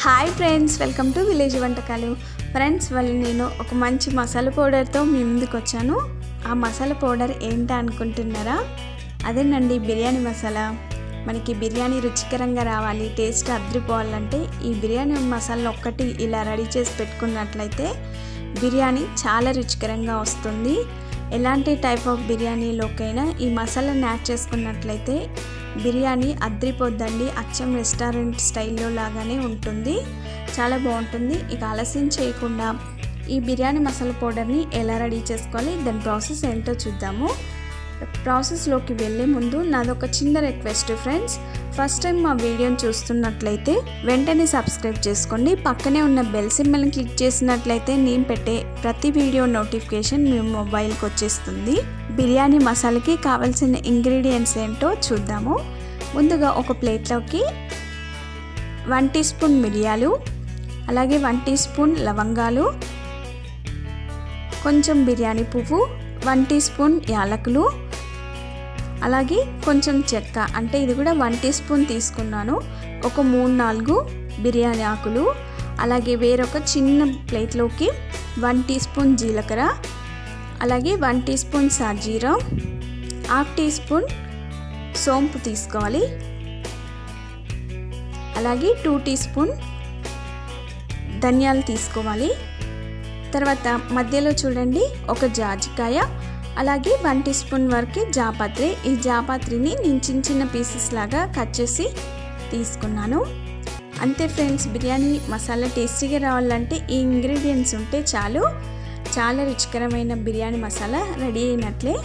Hi friends, welcome to village వంటకాలు. Friends, వాళ్ళు నేను ఒక మంచి మసాలా పౌడర్తో మీ ముందుకు వచ్చాను. ఆ మసాలా పౌడర్ ఏంటా అనుకుంటున్నారా? అదేనండి బిర్యానీ మసాలా. మనకి బిర్యానీ రుచికరంగా రావాలి, టేస్ట్ అద్రిపోవాలంటే ఈ బిర్యానీ మసాలా ఒక్కటి ఇలా రెడీ చేసి పెట్టుకున్నట్లయితే బిర్యానీ చాలా రుచికరంగా వస్తుంది. ఎలాంటి టైప్ ఆఫ్ బిర్యానీలోకైనా ఈ మసాలాని యాడ్ చేసుకున్నట్లయితే బిర్యానీ అద్రిపోద్దండి. అచ్చం రెస్టారెంట్ స్టైల్లో లాగానే ఉంటుంది, చాలా బాగుంటుంది. ఇక ఆలస్యం చేయకుండా ఈ బిర్యానీ మసాలా పౌడర్ని ఎలా రెడీ చేసుకోవాలి, దాని ప్రాసెస్ ఏంటో చూద్దాము. ప్రాసెస్లోకి వెళ్ళే ముందు నాదొక చిన్న రిక్వెస్ట్ ఫ్రెండ్స్, ఫస్ట్ టైం మా వీడియోని చూస్తున్నట్లయితే వెంటనే సబ్స్క్రైబ్ చేసుకోండి. పక్కనే ఉన్న బెల్ సింబల్ని క్లిక్ చేసినట్లయితే నేను పెట్టే ప్రతి వీడియో నోటిఫికేషన్ మీ మొబైల్కి వచ్చేస్తుంది. బిర్యానీ మసాలాకి కావాల్సిన ఇంగ్రీడియంట్స్ ఏంటో చూద్దాము. ముందుగా ఒక ప్లేట్లోకి 1 టీ స్పూన్ మిరియాలు, అలాగే 1 టీ స్పూన్ లవంగాలు, కొంచెం బిర్యానీ పువ్వు, 1 టీ స్పూన్ యాలకులు, అలాగే కొంచెం చెక్క, అంటే ఇది కూడా 1 టీ స్పూన్ తీసుకున్నాను. ఒక 3-4 బిర్యానీ ఆకులు, అలాగే వేరొక చిన్న ప్లేట్లోకి 1 టీ స్పూన్ జీలకర్ర, అలాగే 1 టీ స్పూన్ సాజీరా, 1/2 టీ స్పూన్ సోంపు తీసుకోవాలి, అలాగే 2 టీ స్పూన్ ధనియాలు తీసుకోవాలి. తర్వాత మధ్యలో చూడండి ఒక జాజికాయ, అలాగే 1 టీ స్పూన్ వరకు జాపత్రి. ఈ జాపత్రిని నేను చిన్న చిన్న పీసెస్ లాగా కట్ చేసి తీసుకున్నాను. అంతే ఫ్రెండ్స్, బిర్యానీ మసాలా టేస్టీగా రావాలంటే ఈ ఇంగ్రీడియంట్స్ ఉంటే చాలు. చాలా రుచికరమైన బిర్యానీ మసాలా రెడీ అయినట్లే.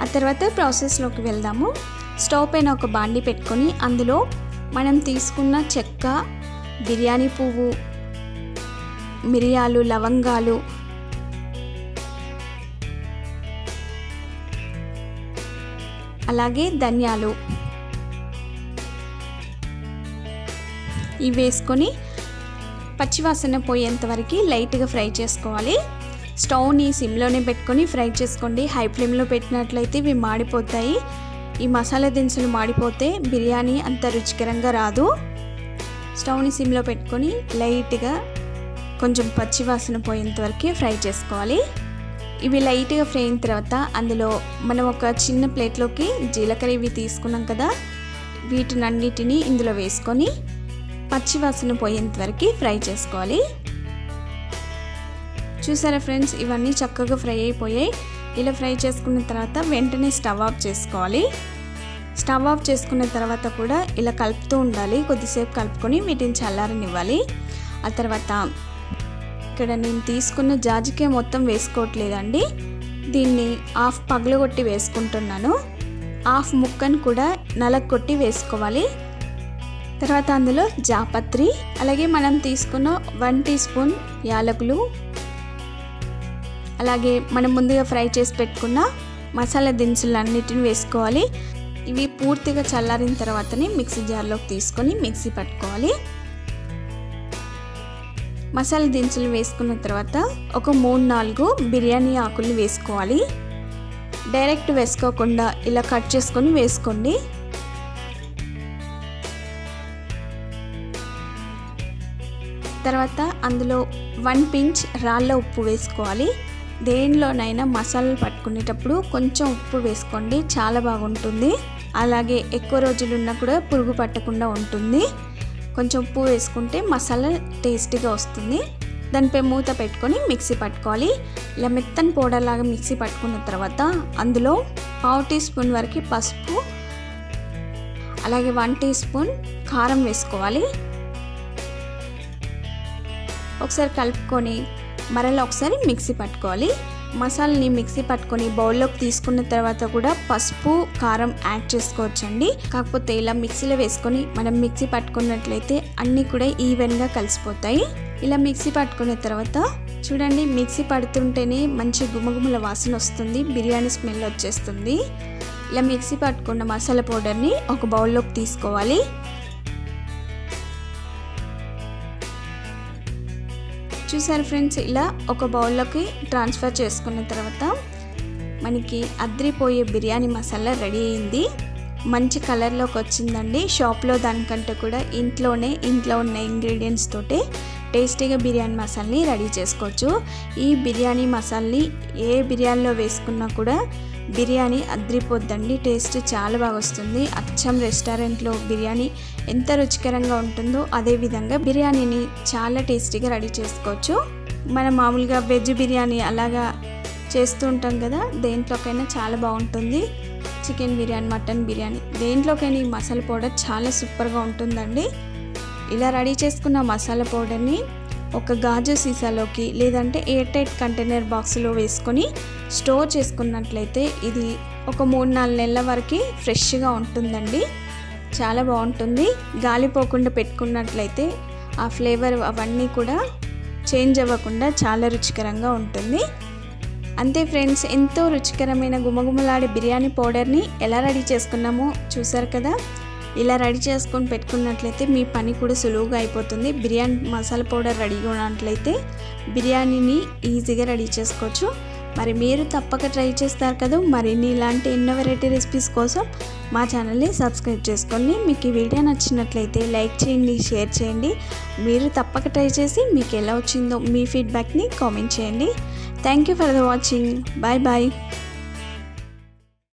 ఆ తర్వాత ప్రాసెస్లోకి వెళ్దాము. స్టవ్ పైన ఒక బాండి పెట్టుకొని అందులో మనం తీసుకున్న చెక్క, బిర్యానీ పువ్వు, మిరియాలు, లవంగాలు, అలాగే ధనియాలు ఇవి వేసుకొని పచ్చివాసన పోయేంత వరకు లైట్గా ఫ్రై చేసుకోవాలి. స్టవ్ని సిమ్లోనే పెట్టుకొని ఫ్రై చేసుకోండి. హై ఫ్లేమ్లో పెట్టినట్లయితే ఇవి మాడిపోతాయి. ఈ మసాలా దినుసులు మాడిపోతే బిర్యానీ అంత రుచికరంగా రాదు. స్టవ్ని సిమ్లో పెట్టుకొని లైట్గా కొంచెం పచ్చివాసన పోయేంత వరకు ఫ్రై చేసుకోవాలి. ఇవి లైట్గా ఫ్రై అయిన తర్వాత అందులో మనం ఒక చిన్న ప్లేట్లోకి జీలకర్ర ఇవి తీసుకున్నాం కదా, వీటినన్నిటిని ఇందులో వేసుకొని పచ్చివాసన పోయేంత వరకు ఫ్రై చేసుకోవాలి. చూసారా ఫ్రెండ్స్, ఇవన్నీ చక్కగా ఫ్రై అయిపోయాయి. ఇలా ఫ్రై చేసుకున్న తర్వాత వెంటనే స్టవ్ ఆఫ్ చేసుకోవాలి. స్టవ్ ఆఫ్ చేసుకున్న తర్వాత కూడా ఇలా కలుపుతూ ఉండాలి. కొద్దిసేపు కలుపుకొని వీటిని చల్లారనివ్వాలి. ఆ తర్వాత ఇక్కడ నేను తీసుకున్న జాజికాయ మొత్తం వేసుకోవట్లేదండి, దీన్ని హాఫ్ పగలగొట్టి వేసుకుంటున్నాను. హాఫ్ ముక్కను కూడా నలగొట్టి వేసుకోవాలి. తర్వాత అందులో జాపత్రి, అలాగే మనం తీసుకున్న 1 టీ స్పూన్ యాలకులు, అలాగే మనం ముందుగా ఫ్రై చేసి పెట్టుకున్న మసాలా దినుసులు అన్నిటిని వేసుకోవాలి. ఇవి పూర్తిగా చల్లారిన తర్వాతనే మిక్సీ జార్లోకి తీసుకొని మిక్సీ పట్టుకోవాలి. మసాలా దినుసులు వేసుకున్న తర్వాత ఒక 3-4 బిర్యానీ ఆకులు వేసుకోవాలి. డైరెక్ట్ వేసుకోకుండా ఇలా కట్ చేసుకొని వేసుకోండి. తర్వాత అందులో 1 పించ్ రాళ్ళ ఉప్పు వేసుకోవాలి. దేనిలోనైనా మసాలాలు పట్టుకునేటప్పుడు కొంచెం ఉప్పు వేసుకోండి, చాలా బాగుంటుంది. అలాగే ఎక్కువ రోజులు ఉన్నా కూడా పురుగు పట్టకుండా ఉంటుంది. కొంచెం ఉప్పు వేసుకుంటే మసాలా టేస్టీగా వస్తుంది. దానిపై మూత పెట్టుకొని మిక్సీ పట్టుకోవాలి. ఇలా మెత్తని పౌడర్ లాగా మిక్సీ పట్టుకున్న తర్వాత అందులో 1/2 టీ స్పూన్ వరకు పసుపు, అలాగే 1 టీ స్పూన్ కారం వేసుకోవాలి. ఒకసారి కలుపుకొని మరలా ఒకసారి మిక్సీ పట్టుకోవాలి. మసాలాని మిక్సీ పట్టుకొని బౌల్లోకి తీసుకున్న తర్వాత కూడా పసుపు, కారం యాడ్ చేసుకోవచ్చండి. కాకపోతే ఇలా మిక్సీలో వేసుకొని మనం మిక్సీ పట్టుకున్నట్లయితే అన్నీ కూడా ఈవెన్గా కలిసిపోతాయి. ఇలా మిక్సీ పట్టుకున్న తర్వాత చూడండి, మిక్సీ పడుతుంటేనే మంచి గుమగుమల వాసన వస్తుంది, బిర్యానీ స్మెల్ వచ్చేస్తుంది. ఇలా మిక్సీ పట్టుకున్న మసాలా పౌడర్ని ఒక బౌల్లోకి తీసుకోవాలి. చూసారు ఫ్రెండ్స్, ఇలా ఒక బౌల్లోకి ట్రాన్స్ఫర్ చేసుకున్న తర్వాత మనకి అద్రిపోయే బిర్యానీ మసాలా రెడీ అయింది. మంచి కలర్లోకి వచ్చిందండి. షాప్లో దానికంటే కూడా ఇంట్లో ఉన్న ఇంగ్రీడియంట్స్ తోటే టేస్టీగా బిర్యానీ మసాలాని రెడీ చేసుకోవచ్చు. ఈ బిర్యానీ మసాలాని ఏ బిర్యానీలో వేసుకున్నా కూడా బిర్యానీ అద్రిపోద్దండి. టేస్ట్ చాలా బాగా వస్తుంది. అచ్చం రెస్టారెంట్లో బిర్యానీ ఎంత రుచికరంగా ఉంటుందో అదే విధంగా బిర్యానీని చాలా టేస్టీగా రెడీ చేసుకోవచ్చు. మనం మామూలుగా వెజ్ బిర్యానీ అలాగా చేస్తూ ఉంటాం కదా, దేంట్లోకైనా చాలా బాగుంటుంది. చికెన్ బిర్యానీ, మటన్ బిర్యానీ దేంట్లోకైనా ఈ మసాలా పౌడర్ చాలా సూపర్గా ఉంటుందండి. ఇలా రెడీ చేసుకున్న మసాలా పౌడర్ని ఒక గాజు సీసాలోకి లేదంటే ఎయిర్ టైట్ కంటైనర్ బాక్స్లో వేసుకొని స్టోర్ చేసుకున్నట్లయితే ఇది ఒక 3-4 నెలల వరకు ఫ్రెష్గా ఉంటుందండి. చాలా బాగుంటుంది. గాలిపోకుండా పెట్టుకున్నట్లయితే ఆ ఫ్లేవర్ అవన్నీ కూడా చేంజ్ అవ్వకుండా చాలా రుచికరంగా ఉంటుంది. అంతే ఫ్రెండ్స్, ఎంతో రుచికరమైన గుమగుమలాడే బిర్యానీ పౌడర్ని ఎలా రెడీ చేసుకున్నామో చూసారు కదా. ఇలా రెడీ చేసుకొని పెట్టుకున్నట్లయితే మీ పని కూడా సులువుగా అయిపోతుంది. బిర్యానీ మసాలా పౌడర్ రెడీగా ఉన్నట్లయితే బిర్యానీని ఈజీగా రెడీ చేసుకోవచ్చు. మరి మీరు తప్పక ట్రై చేస్తారు కదా. మరిన్ని ఇలాంటి ఎన్నో వెరైటీ రెసిపీస్ కోసం మా ఛానల్ని సబ్స్క్రైబ్ చేసుకోండి. మీకు ఈ వీడియో నచ్చినట్లయితే లైక్ చేయండి, షేర్ చేయండి. మీరు తప్పక ట్రై చేసి మీకు ఎలా వచ్చిందో మీ ఫీడ్బ్యాక్ని కామెంట్ చేయండి. Thank you for the watching. Bye bye.